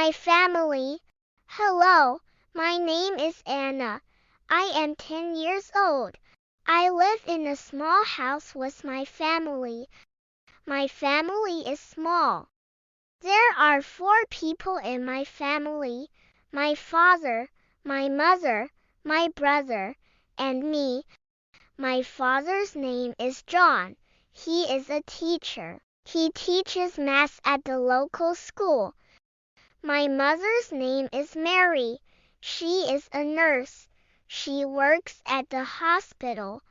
My family. Hello, my name is Anna. I am 10 years old. I live in a small house with my family. My family is small. There are 4 people in my family: my father, my mother, my brother, and me. My father's name is John. He is a teacher. He teaches math at the local school. My mother's name is Mary. She is a nurse. She works at the hospital.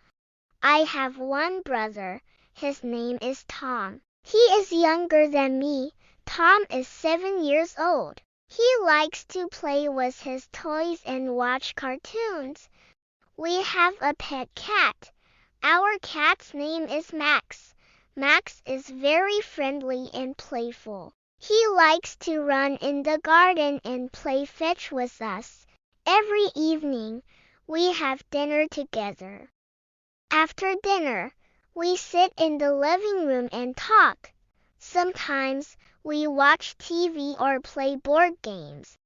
I have one brother. His name is Tom. He is younger than me. Tom is 7 years old. He likes to play with his toys and watch cartoons. We have a pet cat. Our cat's name is Max. Max is very friendly and playful. He likes to run in the garden and play fetch with us. Every evening, we have dinner together. After dinner, we sit in the living room and talk. Sometimes, we watch TV or play board games.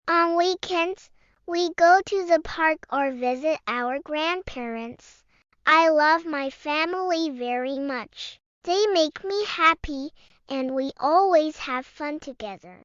On weekends, we go to the park or visit our grandparents. I love my family very much. They make me happy, and we always have fun together.